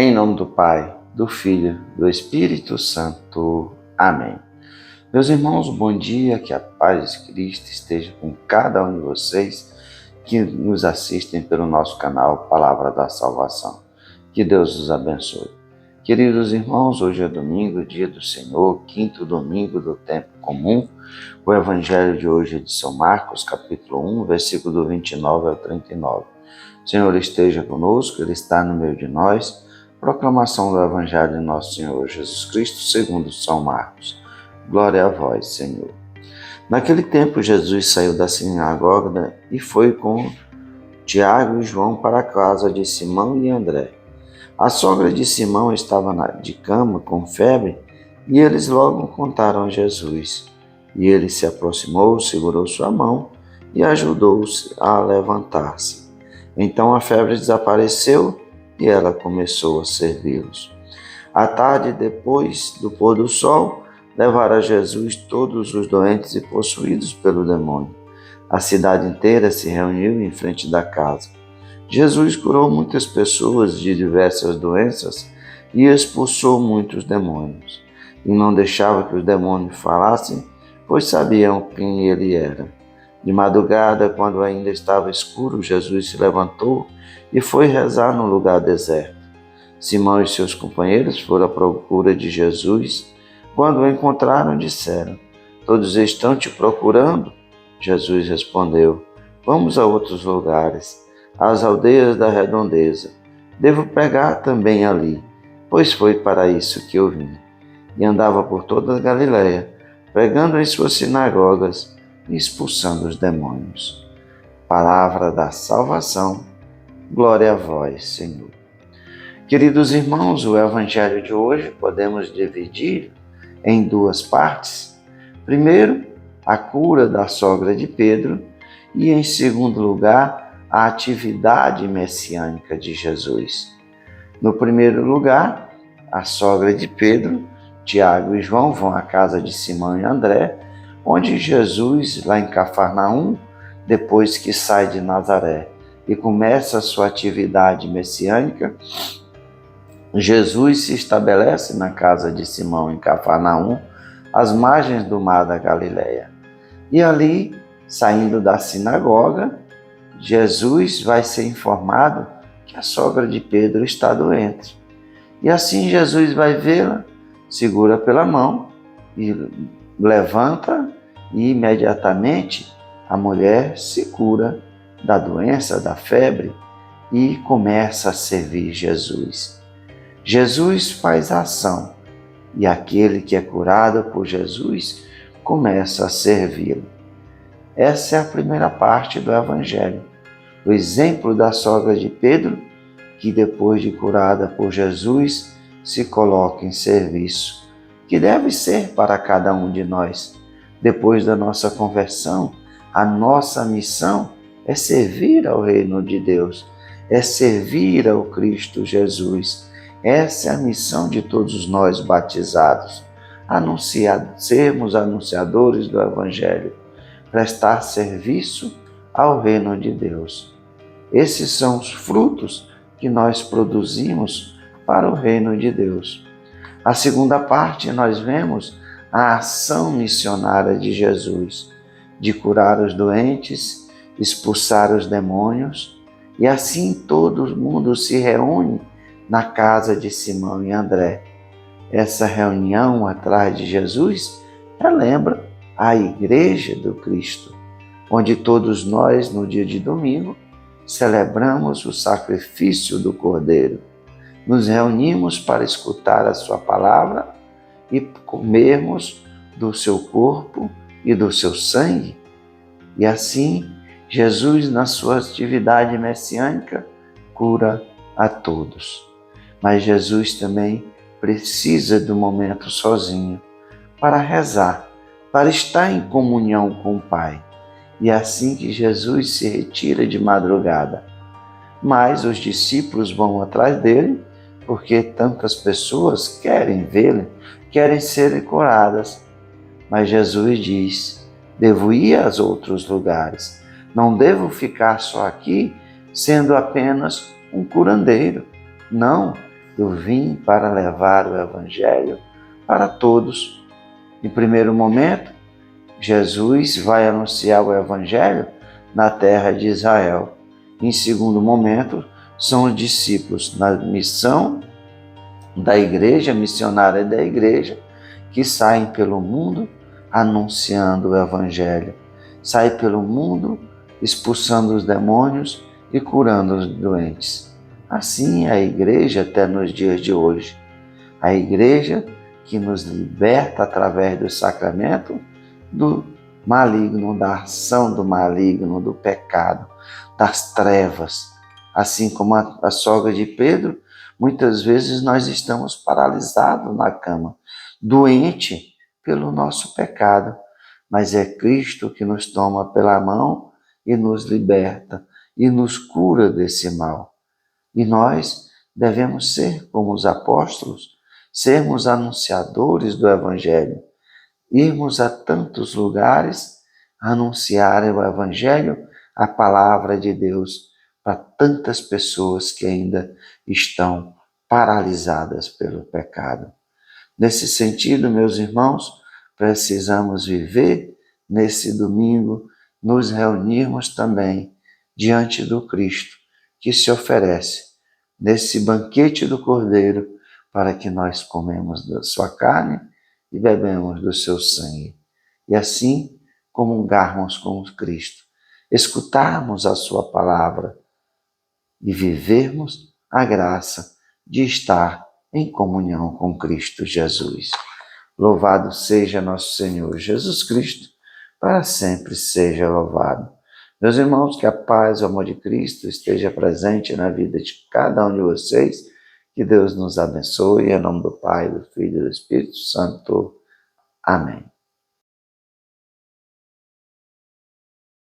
Em nome do Pai, do Filho, do Espírito Santo. Amém. Meus irmãos, bom dia, que a paz de Cristo esteja com cada um de vocês que nos assistem pelo nosso canal Palavra da Salvação. Que Deus os abençoe. Queridos irmãos, hoje é domingo, dia do Senhor, quinto domingo do tempo comum. O evangelho de hoje é de São Marcos, capítulo 1, versículo do 29 ao 39. O Senhor esteja conosco, Ele está no meio de nós. Proclamação do evangelho de nosso Senhor Jesus Cristo, segundo São Marcos. Glória a vós, Senhor. Naquele tempo, Jesus saiu da sinagoga e foi com Tiago e João para a casa de Simão e André. A sogra de Simão estava de cama com febre e eles logo contaram a Jesus. E ele se aproximou, segurou sua mão e ajudou-o a levantar-se. Então a febre desapareceu e ela começou a servi-los. À tarde, depois do pôr do sol, levaram a Jesus todos os doentes e possuídos pelo demônio. A cidade inteira se reuniu em frente da casa. Jesus curou muitas pessoas de diversas doenças e expulsou muitos demônios. E não deixava que os demônios falassem, pois sabiam quem ele era. De madrugada, quando ainda estava escuro, Jesus se levantou e foi rezar num lugar deserto. Simão e seus companheiros foram à procura de Jesus. Quando o encontraram, disseram: "Todos estão te procurando?" Jesus respondeu: "Vamos a outros lugares, às aldeias da redondeza. Devo pregar também ali, pois foi para isso que eu vim." E andava por toda a Galiléia, pregando em suas sinagogas e expulsando os demônios. Palavra da salvação. Glória a vós, Senhor. Queridos irmãos, o evangelho de hoje podemos dividir em duas partes. Primeiro, a cura da sogra de Pedro e, em segundo lugar, a atividade messiânica de Jesus. No primeiro lugar, a sogra de Pedro, Tiago e João vão à casa de Simão e André, onde Jesus, lá em Cafarnaum, depois que sai de Nazaré e começa a sua atividade messiânica, Jesus se estabelece na casa de Simão em Cafarnaum, às margens do mar da Galileia. E ali, saindo da sinagoga, Jesus vai ser informado que a sogra de Pedro está doente. E assim Jesus vai vê-la, segura pela mão e levanta, e imediatamente a mulher se cura da doença, da febre, e começa a servir Jesus. Jesus faz a ação e aquele que é curado por Jesus começa a servi-lo. Essa é a primeira parte do Evangelho. O exemplo da sogra de Pedro, que depois de curada por Jesus, se coloca em serviço, que deve ser para cada um de nós. Depois da nossa conversão, a nossa missão é servir ao reino de Deus, é servir ao Cristo Jesus. Essa é a missão de todos nós batizados, sermos anunciadores do Evangelho, prestar serviço ao reino de Deus. Esses são os frutos que nós produzimos para o reino de Deus. A segunda parte, nós vemos a ação missionária de Jesus, de curar os doentes, expulsar os demônios, e assim todo mundo se reúne na casa de Simão e André. Essa reunião atrás de Jesus relembra a Igreja do Cristo, onde todos nós, no dia de domingo, celebramos o sacrifício do Cordeiro. Nos reunimos para escutar a sua palavra e comermos do seu corpo e do seu sangue. E assim, Jesus, na sua atividade messiânica, cura a todos. Mas Jesus também precisa do momento sozinho para rezar, para estar em comunhão com o Pai. E é assim que Jesus se retira de madrugada. Mas os discípulos vão atrás dele, porque tantas pessoas querem vê-lo, querem ser curadas. Mas Jesus diz: devo ir aos outros lugares, não devo ficar só aqui, sendo apenas um curandeiro. Não, Eu vim para levar o Evangelho para todos. Em primeiro momento, Jesus vai anunciar o Evangelho na terra de Israel. Em segundo momento, são os discípulos na missão da igreja, missionária da igreja, que saem pelo mundo anunciando o Evangelho. Saem pelo mundo expulsando os demônios e curando os doentes. Assim é a igreja até nos dias de hoje. A igreja que nos liberta através do sacramento do maligno, da ação do maligno, do pecado, das trevas. Assim como a sogra de Pedro, muitas vezes nós estamos paralisados na cama, doente pelo nosso pecado, mas é Cristo que nos toma pela mão e nos liberta e nos cura desse mal. E nós devemos ser como os apóstolos, sermos anunciadores do Evangelho, irmos a tantos lugares, anunciar o Evangelho, a palavra de Deus, para tantas pessoas que ainda estão paralisadas pelo pecado. Nesse sentido, meus irmãos, precisamos viver nesse domingo, nos reunirmos também diante do Cristo, que se oferece nesse banquete do Cordeiro, para que nós comemos da sua carne e bebemos do seu sangue. E assim comungarmos com Cristo, escutarmos a sua palavra e vivermos a graça de estar em comunhão com Cristo Jesus. Louvado seja nosso Senhor Jesus Cristo, para sempre seja louvado. Meus irmãos, que a paz e o amor de Cristo esteja presente na vida de cada um de vocês. Que Deus nos abençoe, em nome do Pai, do Filho e do Espírito Santo. Amém.